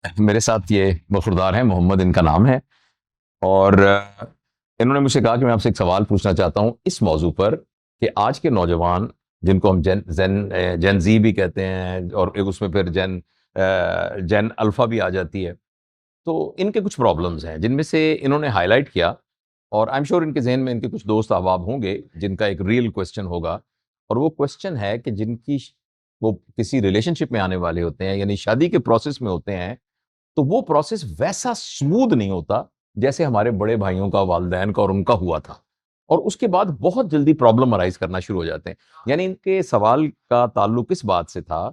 मेरे साथ ये वफादार हैं, मोहम्मद इनका नाम है। और इन्होंने मुझसे कहा कि मैं आपसे एक सवाल पूछना चाहता हूँ इस मौजू पर कि आज के नौजवान, जिनको हम जेन जी भी कहते हैं और एक उसमें फिर जेन अल्फा भी आ जाती है, तो इनके कुछ प्रॉब्लम्स हैं जिनमें से इन्होंने हाईलाइट किया। और आई एम श्योर इनके जहन में इनके कुछ दोस्त अहबाब होंगे जिनका एक रियल क्वेश्चन होगा। और वो क्वेश्चन है कि वो किसी रिलेशनशिप में आने वाले होते हैं, यानी शादी के प्रोसेस में होते हैं, तो वो प्रोसेस वैसा स्मूथ नहीं होता जैसे हमारे बड़े भाइयों का, वालदैन का और उनका हुआ था। और उसके बाद बहुत जल्दी प्रॉब्लम अराइज करना शुरू हो जाते हैं। यानी इनके सवाल का ताल्लुक इस बात से था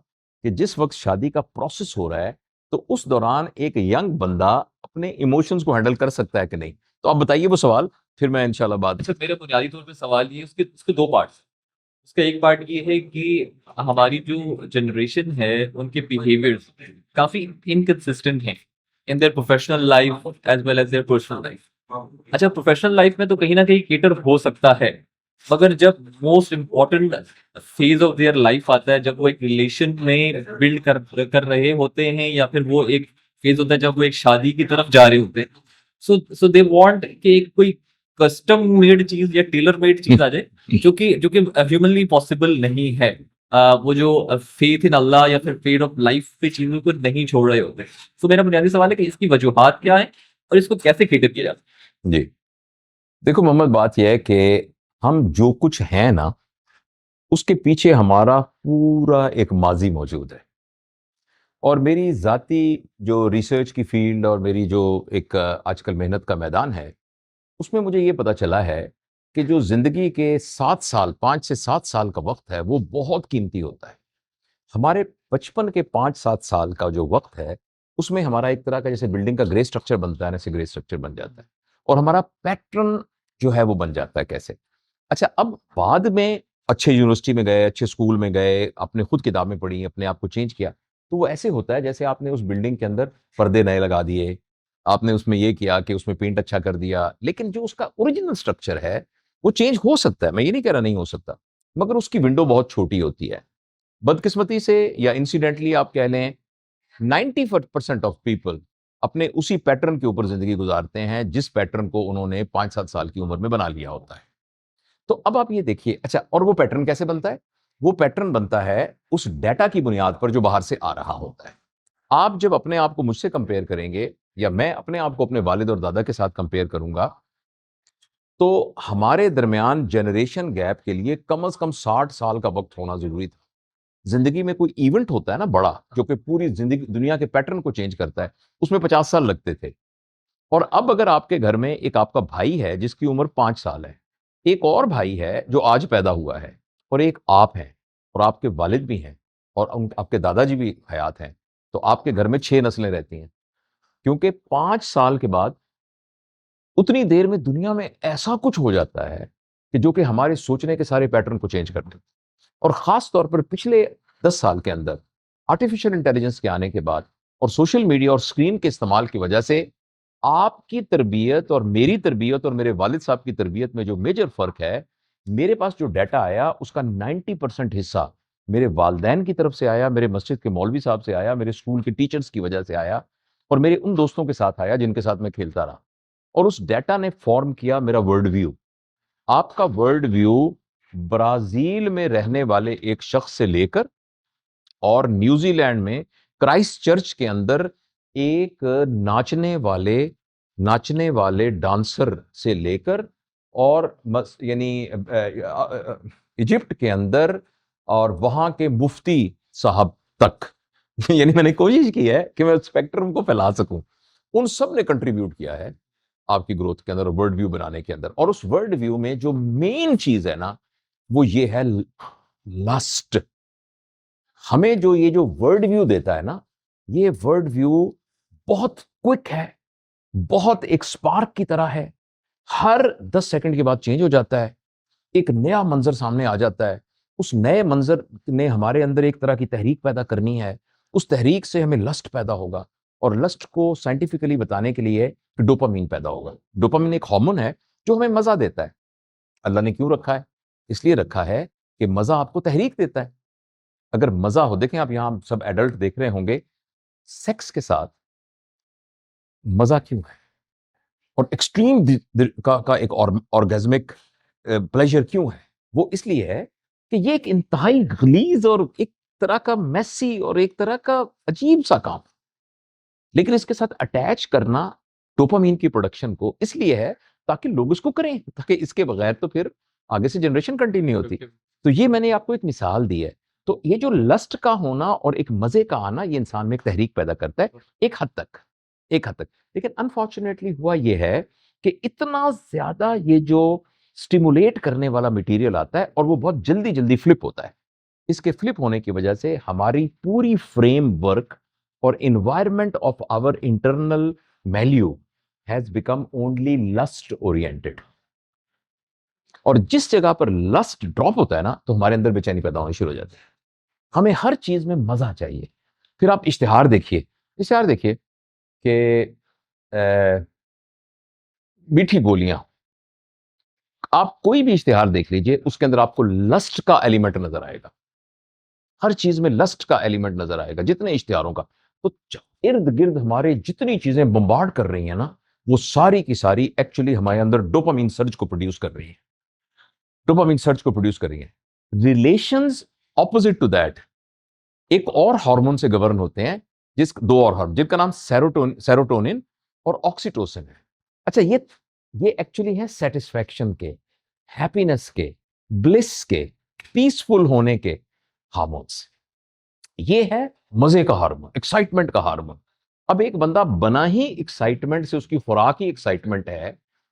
कि जिस वक्त शादी का प्रोसेस हो रहा है, तो उस दौरान एक यंग बंदा अपने इमोशंस को हैंडल कर सकता है कि नहीं। तो आप बताइए वो सवाल, फिर मैं इंशाल्लाह बात। अच्छा, मेरा बुनियादी तौर पे सवाल ये उसके उसके दो पार्ट्स। उसका एक पार्ट ये है कि हमारी जो जनरेशन है उनके बिहेवियर्स काफी इनकंसिस्टेंट हैं in their professional life as well as their personal life. अच्छा, प्रोफेशनल लाइफ में तो कहीं ना कहीं केटर हो सकता है, मगर जब most important phase of their life आता है, जब वो एक रिलेशन में बिल्ड कर रहे होते हैं, या फिर वो एक फेज होता है जब वो एक शादी की तरफ जा रहे होते हैं, सो दे वांट कि एक कोई कस्टम मेड चीज या टेलर मेड चीज आ जाए, जो कि ह्यूमनली पॉसिबल नहीं है। वो जो फेथ इन अल्लाह या फिर फेथ ऑफ लाइफ पे चीजों को नहीं छोड़ रहे होते। तो मेरा बुनियादी सवाल है कि इसकी वजूहात क्या है और इसको कैसे केटर किया जाए। जी, देखो मोहम्मद, बात यह है कि हम जो कुछ हैं ना, उसके पीछे हमारा पूरा एक माजी मौजूद है। और मेरी ज़ाती जो रिसर्च की फील्ड और मेरी जो एक आजकल मेहनत का मैदान है, उसमें मुझे ये पता चला है कि जो ज़िंदगी के 7 साल, 5 से 7 साल का वक्त है, वो बहुत कीमती होता है। हमारे बचपन के 5-7 साल का जो वक्त है, उसमें हमारा एक तरह का जैसे बिल्डिंग का ग्रे स्ट्रक्चर बनता है ना, ऐसे ग्रे स्ट्रक्चर बन जाता है। और हमारा पैटर्न जो है वो बन जाता है कैसे। अच्छा, अब बाद में अच्छे यूनिवर्सिटी में गए, अच्छे स्कूल में गए, आपने खुद किताबें पढ़ी, अपने आप को चेंज किया, तो वो ऐसे होता है जैसे आपने उस बिल्डिंग के अंदर पर्दे नए लगा दिए, आपने उसमें ये किया कि उसमें पेंट अच्छा कर दिया, लेकिन जो उसका ओरिजिनल स्ट्रक्चर है, वो चेंज हो सकता है, मैं ये नहीं कह रहा नहीं हो सकता, मगर उसकी विंडो बहुत छोटी होती है। बदकिस्मती से या इंसिडेंटली आप कह लें, 90% ऑफ पीपल अपने उसी पैटर्न के ऊपर जिंदगी गुजारते हैं जिस पैटर्न को उन्होंने 5-7 साल की उम्र में बना लिया होता है। तो अब आप ये देखिए, अच्छा, और वो पैटर्न कैसे बनता है? वो पैटर्न बनता है उस डेटा की बुनियाद पर जो बाहर से आ रहा होता है। आप जब अपने आप को मुझसे कंपेयर करेंगे, या मैं अपने आप को अपने वालिद और दादा के साथ कंपेयर करूंगा, तो हमारे दरमियान जनरेशन गैप के लिए कम से कम 60 साल का वक्त होना जरूरी था। जिंदगी में कोई इवेंट होता है ना बड़ा, जो कि पूरी जिंदगी दुनिया के पैटर्न को चेंज करता है, उसमें 50 साल लगते थे। और अब अगर आपके घर में एक आपका भाई है जिसकी उम्र 5 साल है, एक और भाई है जो आज पैदा हुआ है, और एक आप हैं, और आपके वालिद भी हैं, और आपके दादाजी भी हयात हैं, तो आपके घर में 6 नस्लें रहती हैं। क्योंकि 5 साल के बाद उतनी देर में दुनिया में ऐसा कुछ हो जाता है कि जो कि हमारे सोचने के सारे पैटर्न को चेंज कर देता है। और खास तौर पर पिछले 10 साल के अंदर आर्टिफिशियल इंटेलिजेंस के आने के बाद और सोशल मीडिया और स्क्रीन के इस्तेमाल की वजह से आपकी तरबियत और मेरी तरबियत और मेरे वालिद साहब की तरबियत में जो मेजर फर्क है, मेरे पास जो डाटा आया उसका 90% हिस्सा मेरे वालदैन की तरफ से आया, मेरे मस्जिद के मौलवी साहब से आया, मेरे स्कूल के टीचर्स की वजह से आया, और मेरे उन दोस्तों के साथ आया जिनके साथ मैं खेलता रहा। और उस डाटा ने फॉर्म किया मेरा वर्ल्ड व्यू। आपका वर्ल्ड व्यू ब्राजील में रहने वाले एक शख्स से लेकर और न्यूजीलैंड में क्राइस्ट चर्च के अंदर एक नाचने वाले डांसर से लेकर, और यानी इजिप्ट के अंदर और वहां के मुफ्ती साहब तक यानी मैंने कोशिश की है कि मैं स्पेक्ट्रम को फैला सकूं। उन सब ने कंट्रीब्यूट किया है आपकी ग्रोथ के अंदर, वर्ल्ड व्यू बनाने के अंदर। और उस वर्ल्ड व्यू में जो मेन चीज है ना, वो ये है लस्ट। हमें जो ये जो वर्ल्ड व्यू देता है ना, ये वर्ल्ड व्यू बहुत क्विक है, बहुत एक स्पार्क की तरह है, हर 10 सेकंड के बाद चेंज हो जाता है, एक नया मंजर सामने आ जाता है। उस नए मंजर ने हमारे अंदर एक तरह की तहरीक पैदा करनी है, उस तहरीक से हमें लस्ट पैदा होगा। और लस्ट को साइंटिफिकली बताने के लिए डोपामीन पैदा होगा। डोपामीन एक हार्मोन है जो हमें मजा देता है। अल्लाह ने क्यों रखा है? इसलिए रखा है कि मजा आपको तहरीक देता है। अगर मजा हो, देखें आप, यहां सब एडल्ट देख रहे होंगे, सेक्स के साथ मजा क्यों है, और एक्सट्रीम का एक ऑर्गेजमिक प्लेजर क्यों है? वो इसलिए है कि ये एक इंतहाई गलीज और एक तरह का मेसी और एक तरह का अजीब सा काम, लेकिन इसके साथ अटैच करना डोपामीन की प्रोडक्शन को इसलिए है ताकि लोग इसको करें, ताकि इसके बगैर तो फिर आगे से जनरेशन कंटिन्यू होती। तो ये मैंने आपको एक मिसाल दी है। तो ये जो लस्ट का होना और एक मजे का आना, ये इंसान में एक तहरीक पैदा करता है एक हद तक, एक हद तक। लेकिन अनफॉर्चुनेटली हुआ ये है कि इतना ज्यादा ये जो स्टिमुलेट करने वाला मटेरियल आता है और वो बहुत जल्दी जल्दी फ्लिप होता है। इसके फ्लिप होने की वजह से हमारी पूरी फ्रेमवर्क और environment of our internal milieu has become only lust oriented। और जिस जगह पर लस्ट ड्रॉप होता है ना, तो हमारे अंदर बेचैनी पैदा होनी शुरू हो जाती है। हमें हर चीज में मजा चाहिए। फिर आप इश्तिहार देखिए, इश्तिहार देखिए कि मीठी गोलियां, आप कोई भी इश्तिहार देख लीजिए, उसके अंदर आपको लस्ट का एलिमेंट नजर आएगा। हर चीज में लस्ट का एलिमेंट नजर आएगा, जितने इश्तिहारों का। तो इर्द गिर्द हमारे जितनी चीजें बम्बार्ड कर रही हैं ना, वो सारी की सारी एक्चुअली हमारे अंदर डोपामीन सर्ज को प्रोड्यूस कर रही है, डोपामीन सर्ज को प्रोड्यूस कर रही है। रिलेशंस ऑपोजिट टू दैट एक और हार्मोन से गवर्न होते हैं, दो और हार्मोन जिनका नाम सेरोटोनिन और ऑक्सीटोसिन है। अच्छा, ये एक्चुअली है सेटिस्फैक्शन के, हैप्पीनेस के, ब्लिस के, पीसफुल होने के हार्मोन्स। ये है मजे का हार्मोन, एक्साइटमेंट का हार्मोन। अब एक बंदा बना ही एक्साइटमेंट से, उसकी खुराक ही एक्साइटमेंट है,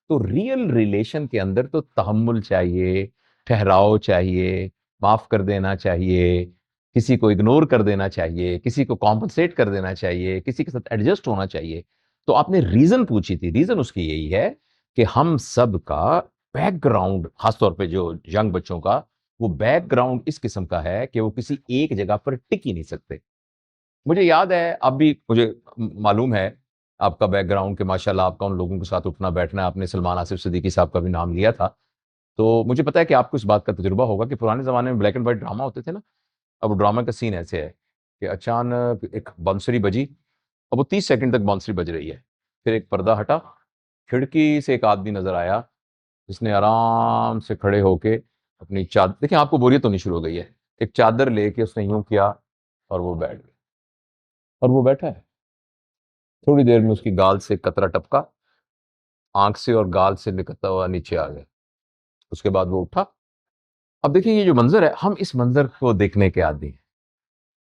तो रियल रिलेशन के अंदर तो तहम्मुल चाहिए, ठहराव चाहिए, माफ कर देना चाहिए, किसी को इग्नोर कर देना चाहिए, किसी को कॉम्पनसेट कर देना चाहिए, किसी के साथ एडजस्ट होना चाहिए। तो आपने रीजन पूछी थी, रीजन उसकी यही है कि हम सब का बैकग्राउंड, खासतौर पे जो यंग बच्चों का, वो बैकग्राउंड इस किस्म का है कि वो किसी एक जगह पर टिक ही नहीं सकते। मुझे याद है, अब भी मुझे मालूम है आपका बैकग्राउंड के माशाल्लाह आपका उन लोगों के साथ उठना बैठना, आपने सलमान आसिफ सिद्दीकी साहब का भी नाम लिया था, तो मुझे पता है कि आपको इस बात का तजुर्बा होगा कि पुराने ज़माने में ब्लैक एंड व्हाइट ड्रामा होते थे ना। अब ड्रामा का सीन ऐसे है कि अचानक एक बांसुरी बजी, अब वो 30 सेकंड तक बांसुरी बज रही है, फिर एक पर्दा हटा, खिड़की से एक आदमी नजर आया, जिसने आराम से खड़े होके अपनी चादर, देखिए आपको बोरियत होनी शुरू हो गई है, एक चादर लेके उसने यूं किया और वो बैठ गया, और वो बैठा है। थोड़ी देर में उसकी गाल से कतरा टपका, आंख से और गाल से निकलता हुआ नीचे आ गया। उसके बाद वो उठा। अब देखिए ये जो मंजर है, हम इस मंजर को देखने के आदी हैं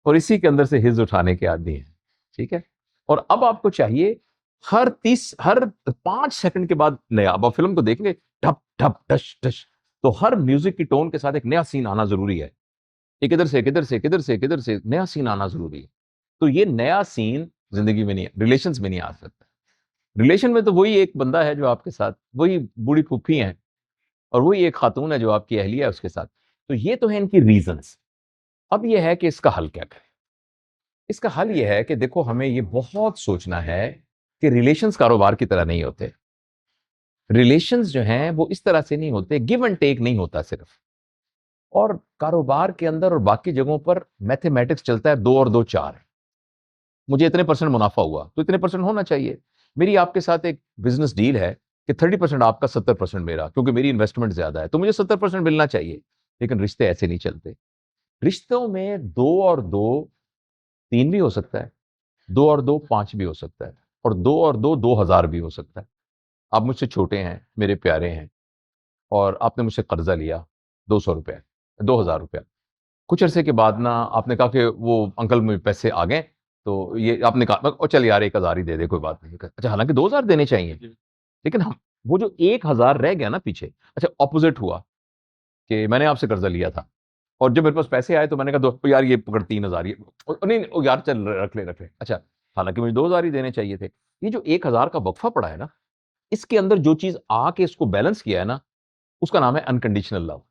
और इसी के अंदर से हिज उठाने के आदी हैं, ठीक है। और अब आपको चाहिए हर 5 सेकंड के बाद नया। अब आप फिल्म को देखेंगे, ठप ठप टश टश, तो हर म्यूजिक की टोन के साथ एक नया सीन आना जरूरी है। एक इधर से एक इधर से एक इधर से एक इधर से नया सीन आना जरूरी है। तो ये नया सीन जिंदगी में नहीं, रिलेशंस में नहीं आ सकता। रिलेशन में तो वही एक बंदा है जो आपके साथ, वही बूढ़ी फूफी है, और वही एक खातून है जो आपकी अहलिया है उसके साथ। तो ये तो है इनकी रीजंस। अब ये है कि इसका हल क्या करें। इसका हल ये है कि देखो, हमें ये बहुत सोचना है कि रिलेशंस कारोबार की तरह नहीं होते। रिलेशंस जो हैं वो इस तरह से नहीं होते, गिव एंड टेक नहीं होता सिर्फ। और कारोबार के अंदर और बाकी जगहों पर मैथमेटिक्स चलता है, 2 और 2 4 है। मुझे इतने परसेंट मुनाफा हुआ तो इतने परसेंट होना चाहिए। मेरी आपके साथ एक बिजनेस डील है कि 30% आपका, 70% मेरा, क्योंकि मेरी इन्वेस्टमेंट ज्यादा है तो मुझे 70% मिलना चाहिए। लेकिन रिश्ते ऐसे नहीं चलते। रिश्तों में 2 और 2 3 भी हो सकता है, 2 और 2 5 भी हो सकता है, और 2 और 2 2000 भी हो सकता है। आप मुझसे छोटे हैं, मेरे प्यारे हैं, और आपने मुझसे कर्जा लिया 200 रुपए, 2000 रुपया। कुछ अरसे के बाद ना आपने कहा कि वो अंकल मुझे पैसे आ गए, तो ये आपने कहा और चल यार 1000 ही दे दे, कोई बात नहीं। अच्छा, हालांकि 2000 देने चाहिए, लेकिन हम वो जो 1000 रह गया ना पीछे। अच्छा, ऑपोजिट हुआ कि मैंने आपसे कर्जा लिया था, और जब मेरे पास पैसे आए तो मैंने कहा दो यार ये पकड़ 3000, ये नहीं ओ यार चल रख ले। अच्छा, हालांकि मुझे 2000 ही देने चाहिए थे। ये जो 1000 का वक्फा पड़ा है ना, इसके अंदर जो चीज आके इसको बैलेंस किया है ना, उसका नाम है अनकंडीशनल लव।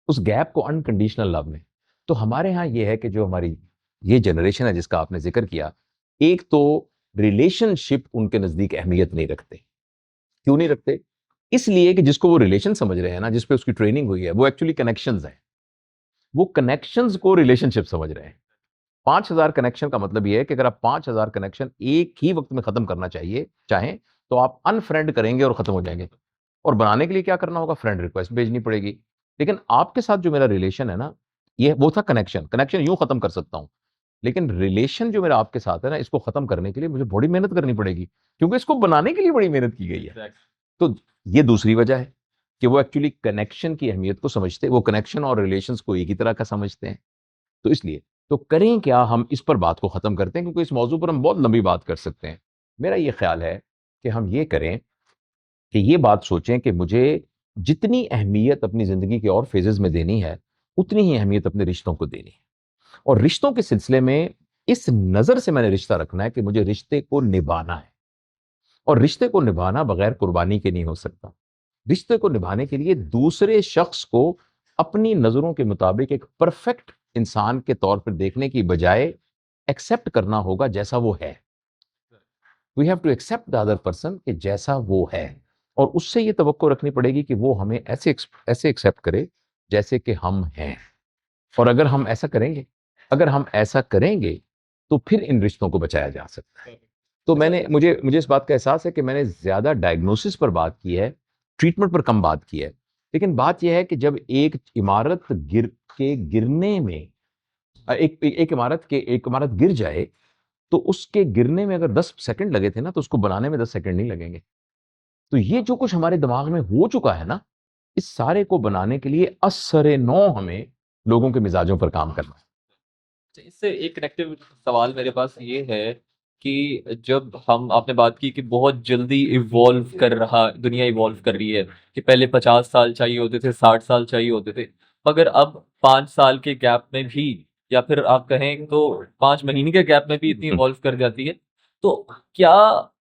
उस गैप को अनकंडीशनल लव में। तो हमारे यहाँ ये है कि जो हमारी ये जनरेशन है जिसका आपने जिक्र किया, एक तो रिलेशनशिप उनके नजदीक अहमियत नहीं रखते। क्यों नहीं रखते? इसलिए कि जिसको वो रिलेशन समझ रहे हैं ना, जिसपे उसकी ट्रेनिंग हुई है, वो एक्चुअली कनेक्शंस हैं। वो कनेक्शंस को रिलेशनशिप समझ रहे हैं। 5,000 कनेक्शन का मतलब ये है कि अगर आप 5,000 कनेक्शन एक ही वक्त में खत्म करना चाहें तो आप अनफ्रेंड करेंगे और खत्म हो जाएंगे। और बनाने के लिए क्या करना होगा? फ्रेंड रिक्वेस्ट भेजनी पड़ेगी। लेकिन आपके साथ जो मेरा रिलेशन है ना, ये वो था कनेक्शन। कनेक्शन यूं खत्म कर सकता हूं, लेकिन रिलेशन जो मेरा आपके साथ है ना, इसको खत्म करने के लिए मुझे बड़ी मेहनत करनी पड़ेगी, क्योंकि इसको बनाने के लिए बड़ी मेहनत की गई है। Exactly. तो ये दूसरी वजह है कि वो एक्चुअली कनेक्शन की अहमियत को समझते हैं, वो कनेक्शन और रिलेशंस को एक ही तरह का समझते हैं। तो इसलिए तो करें क्या, हम इस पर बात को खत्म करते हैं, क्योंकि इस मौजू पर हम बहुत लंबी बात कर सकते हैं। मेरा ये ख्याल है कि हम ये करें कि ये बात सोचें कि मुझे जितनी अहमियत अपनी जिंदगी के और फेजेस में देनी है, उतनी ही अहमियत अपने रिश्तों को देनी है। और रिश्तों के सिलसिले में इस नजर से मैंने रिश्ता रखना है कि मुझे रिश्ते को निभाना है, और रिश्ते को निभाना बगैर कुर्बानी के नहीं हो सकता। रिश्ते को निभाने के लिए दूसरे शख्स को अपनी नजरों के मुताबिक एक परफेक्ट इंसान के तौर पर देखने की बजाय एक्सेप्ट करना होगा जैसा वो है। We have to accept the other person कि जैसा वो है, और उससे ये तवक्को रखनी पड़ेगी कि वो हमें ऐसे एक्सेप्ट करे जैसे कि हम हैं। और अगर हम ऐसा करेंगे तो फिर इन रिश्तों को बचाया जा सकता है। तो मुझे मुझे इस बात का एहसास है कि मैंने ज्यादा डायग्नोसिस पर बात की है, ट्रीटमेंट पर कम बात की है। लेकिन बात यह है कि जब एक इमारत गिरने में एक इमारत गिर जाए, तो उसके गिरने में अगर 10 सेकंड लगे थे ना, तो उसको बनाने में 10 सेकंड नहीं लगेंगे। तो ये जो कुछ हमारे दिमाग में हो चुका है ना, इस सारे को बनाने के लिए असरे नौ हमें लोगों के मिजाजों पर काम करना है। तो इससे एक कनेक्टिव सवाल मेरे पास ये है कि जब हम आपने बात की कि बहुत जल्दी इवॉल्व कर रहा दुनिया इवॉल्व कर रही है, कि पहले 50 साल चाहिए होते थे, 60 साल चाहिए होते थे, मगर अब 5 साल के गैप में भी, या फिर आप कहें तो 5 महीने के गैप में भी इतनी इवॉल्व कर जाती है। तो क्या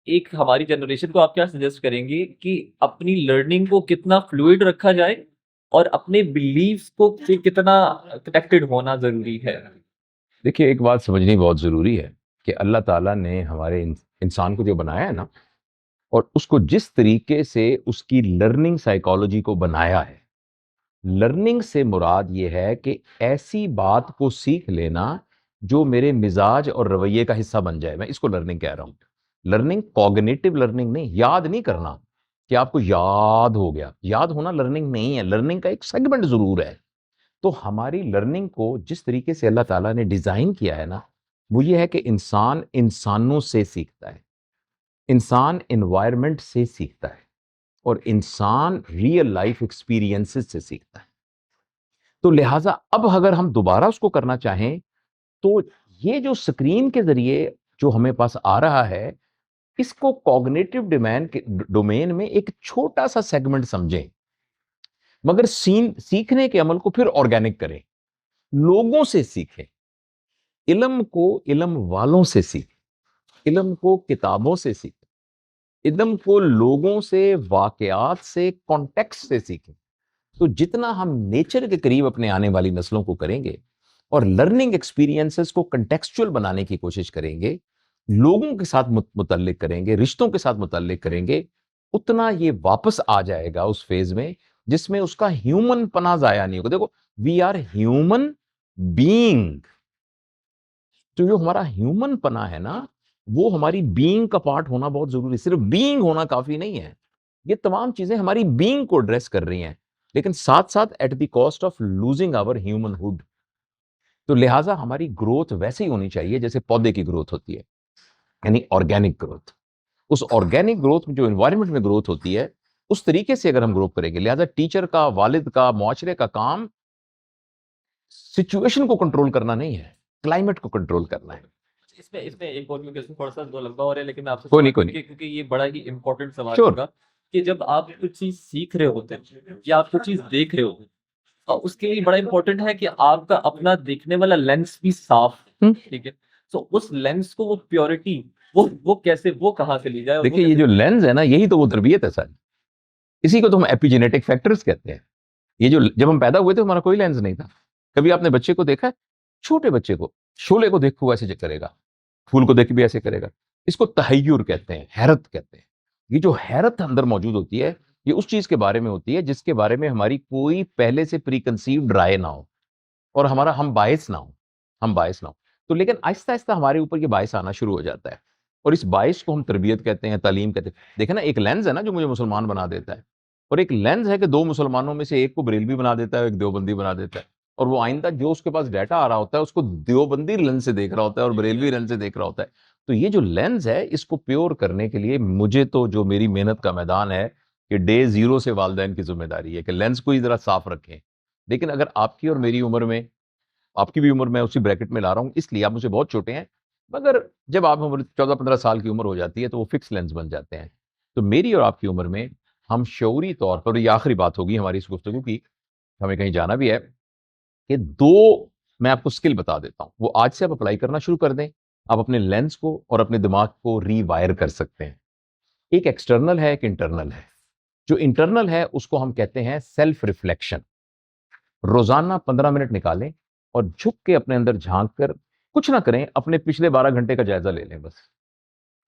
एक हमारी जनरेशन को आप क्या सजेस्ट करेंगे कि अपनी लर्निंग को कितना फ्लूइड रखा जाए और अपने बिलीव्स को से कितना कनेक्टेड होना जरूरी है? देखिए, एक बात समझनी बहुत जरूरी है कि अल्लाह ताला ने हमारे इंसान को जो बनाया है ना, और उसको जिस तरीके से उसकी लर्निंग साइकोलॉजी को बनाया है, लर्निंग से मुराद ये है कि ऐसी बात को सीख लेना जो मेरे मिजाज और रवैये का हिस्सा बन जाए, मैं इसको लर्निंग कह रहा हूं। लर्निंग कॉग्निटिव लर्निंग नहीं, याद नहीं करना कि आपको याद हो गया। याद होना लर्निंग नहीं है, लर्निंग का एक सेगमेंट जरूर है। तो हमारी लर्निंग को जिस तरीके से अल्लाह ताला ने डिजाइन किया है ना, वो ये है कि इंसान इंसानों से सीखता है, इंसान एनवायरनमेंट से सीखता है, और इंसान रियल लाइफ एक्सपीरियंसेस से सीखता है। तो लिहाजा अब अगर हम दोबारा उसको करना चाहें, तो ये जो स्क्रीन के जरिए जो हमें पास आ रहा है, इसको कॉग्निटिव डोमेन में एक छोटा सा सेगमेंट समझें, मगर सीखने के अमल को फिर ऑर्गेनिक करें, लोगों से सीखें, इल्म को इल्म वालों से सीखें, इल्म को किताबों से सीखें, इल्म को लोगों से, वाकयात से, कॉन्टेक्स्ट से सीखें। तो जितना हम नेचर के करीब अपने आने वाली नस्लों को करेंगे और लर्निंग एक्सपीरियंसेस को कंटेक्चुअल बनाने की कोशिश करेंगे, लोगों के साथ मुतल्लिक करेंगे, रिश्तों के साथ मुतल्लिक करेंगे, उतना ये वापस आ जाएगा उस फेज में जिसमें उसका ह्यूमन पना जाया नहीं होगा। देखो, वी आर ह्यूमन बीइंग। तो जो हमारा ह्यूमन पना है ना, वो हमारी बीइंग का पार्ट होना बहुत जरूरी है। सिर्फ बीइंग होना काफी नहीं है। ये तमाम चीजें हमारी बीइंग को एड्रेस कर रही हैं, लेकिन साथ साथ at the cost of losing our humanhood. तो लिहाजा हमारी ग्रोथ वैसे ही होनी चाहिए जैसे पौधे की ग्रोथ होती है, यानी ऑर्गेनिक ग्रोथ। उस ऑर्गेनिक ग्रोथ में जो एनवायरनमेंट में ग्रोथ होती है, उस तरीके से अगर हम ग्रो करेंगे। लिहाजा टीचर का, वालिद का, मुआशरे का काम सिचुएशन को कंट्रोल करना नहीं है, क्लाइमेट को कंट्रोल करना है। इसमें इसमें एक और क्वेश्चन थोड़ा सा दो लंबा हो रहा है, लेकिन मैं आपसे कोई नहीं, सवाल कोई नहीं। क्योंकि ये बड़ा ही इंपॉर्टेंट सवाल श्योर। होगा कि जब आप कुछ चीज सीख रहे होते हैं या आप कुछ चीज देख रहे होते हैं, और उसके लिए बड़ा इंपॉर्टेंट है कि आपका अपना देखने वाला लेंस भी साफ है, ठीक है? तो उस लेंस को वो प्योरिटी वो कैसे, वो कहाँ से ली जाए? और वो देखिए, ये कैसे जो लेंस है ना, यही तो वो तरबियत है सारी। इसी को तो हम एपिजेनेटिक फैक्टर्स कहते हैं। ये जो, जब हम पैदा हुए थे हमारा कोई लेंस नहीं था। कभी आपने बच्चे को देखा है? छोटे बच्चे को, शोले को देख के वो ऐसे करेगा, फूल को देख के भी ऐसे करेगा। इसको तहय्युर कहते हैं, हैरत कहते हैं। ये जो हैरत अंदर मौजूद होती है, ये उस चीज के बारे में होती है जिसके बारे में हमारी कोई पहले से प्री कंसीव्ड राय ना हो, और हम बायस ना हो। तो लेकिन आहिस्ता आहिस्ता हमारे ऊपर ये बायस आना शुरू हो जाता है, और इस बायस को हम तरबियत कहते हैं, तालीम कहते हैं। देखे ना, एक लेंस है ना जो मुझे मुसलमान बना देता है, और एक लेंस है कि दो मुसलमानों में से एक को बरेलवी बना देता है, एक देवबंदी बना देता है, और वो आइंदा जो उसके पास डाटा आ रहा होता है उसको देवबंदी लेंस से देख रहा होता है और बरेलवी लेंस से देख रहा होता है। तो ये जो लेंस है इसको प्योर करने के लिए मुझे तो जो मेरी मेहनत का मैदान है कि डे जीरो से वालिदैन की जिम्मेदारी है कि लेंस को ही जरा साफ रखें। लेकिन अगर आपकी और मेरी उम्र में, आपकी भी उम्र मैं उसी ब्रैकेट में ला रहा हूं, इसलिए आप मुझसे बहुत छोटे हैं, मगर जब आप उम्र 14-15 साल की उम्र हो जाती है तो वो फिक्स लेंस बन जाते हैं। तो मेरी और आपकी उम्र में हम शऊरी तौर पर, ये आखिरी बात होगी हमारी इस गुफ्तगू की, हमें कहीं जाना भी है, कि दो मैं आपको स्किल बता देता हूं, वो आज से आप अप्लाई करना शुरू कर दें। आप अपने लेंस को और अपने दिमाग को रीवायर कर सकते हैं। एक एक्सटर्नल है, एक इंटरनल है। जो इंटरनल है उसको हम कहते हैं सेल्फ रिफ्लेक्शन। रोजाना 15 मिनट निकालें और झुक के अपने अंदर झांक कर, कुछ ना करें, अपने पिछले 12 घंटे का जायजा ले लें बस,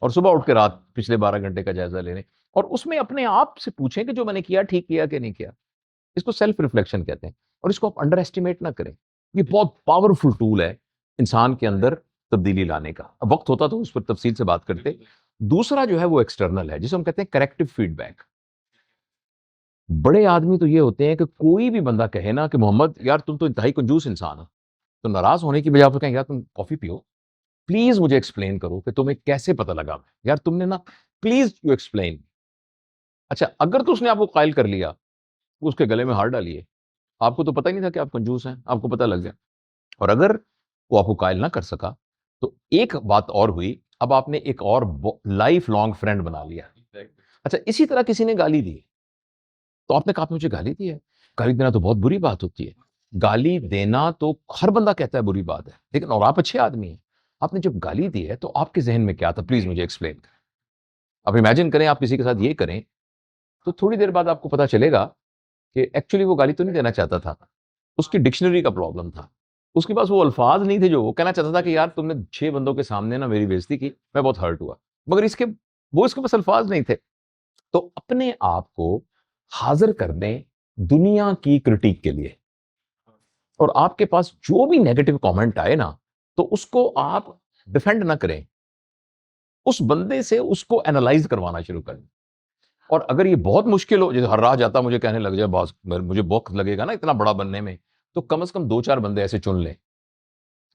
और सुबह उठ के रात पिछले 12 घंटे का जायजा ले लें, और उसमें अपने आप से पूछें कि जो मैंने किया ठीक किया कि नहीं किया। इसको सेल्फ रिफ्लेक्शन कहते हैं, और इसको आप अंडर एस्टिमेट ना करें। ये बहुत पावरफुल टूल है इंसान के अंदर तब्दीली लाने का। अब वक्त होता तो उस पर तफसील से बात करते। दूसरा जो है वो एक्सटर्नल है, जिसे हम कहते हैं करेक्टिव फीडबैक। बड़े आदमी तो ये होते हैं कि कोई भी बंदा कहे ना कि मोहम्मद यार तुम तो इंतहाई कंजूस इंसान हो, तो नाराज होने की बजाय आप कहें यार तुम कॉफी पियो, प्लीज मुझे एक्सप्लेन करो कि तुम्हें कैसे पता लगा, यार तुमने ना, प्लीज यू एक्सप्लेन। अच्छा, अगर तो उसने आपको कायल कर लिया, उसके गले में हार डालिए, आपको तो पता ही नहीं था कि आप कंजूस हैं, आपको पता लग गया। और अगर वो आपको कायल ना कर सका, तो एक बात और हुई, अब आपने एक और लाइफ लॉन्ग फ्रेंड बना लिया। अच्छा, इसी तरह किसी ने गाली दी, तो आपने कहा मुझे गाली दी है। गाली देना तो बहुत बुरी बात होती है। गाली देना तो हर बंदा कहता है बुरी बात है, लेकिन और आप अच्छे आदमी हैं, आपने जब गाली दी है तो आपके जहन में क्या था, प्लीज मुझे एक्सप्लेन करें। अब इमेजिन करें आप किसी के साथ ये करें, तो थोड़ी देर बाद आपको पता चलेगा कि एक्चुअली वो गाली तो नहीं देना चाहता था, उसकी डिक्शनरी का प्रॉब्लम था। उसके पास वो अल्फाज नहीं थे जो वो कहना चाहता था कि यार तुमने 6 बंदों के सामने ना मेरी बेइज्जती की, मैं बहुत हर्ट हुआ, मगर इसके पास अल्फाज नहीं थे। तो अपने आप को हाजिर कर दें दुनिया की क्रिटिक के लिए, और आपके पास जो भी नेगेटिव कमेंट आए ना, तो उसको आप डिफेंड ना करें, उस बंदे से उसको एनालाइज करवाना शुरू करें। और अगर ये बहुत मुश्किल हो, जैसे हर राह जाता मुझे कहने लग जाए बॉस, मुझे बहुत लगेगा ना इतना बड़ा बनने में, तो कम से कम 2-4 बंदे ऐसे चुन लें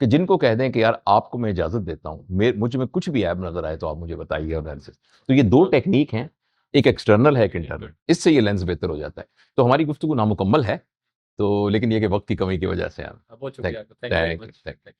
कि जिनको कह दें कि यार आपको मैं इजाजत देता हूं, मुझ में कुछ भी ऐब नजर आए तो आप मुझे बताइए एनालिसिस। तो ये 2 टेक्निक हैं, एक एक्सटर्नल है, एक इंटरनल, इससे ये लेंस बेहतर हो जाता है। तो हमारी गुफ्तगू नामुकम्मल है, तो लेकिन ये कि वक्त की कमी की वजह से बहुत थैंक शुक्रिया, thank you very thank much. Thank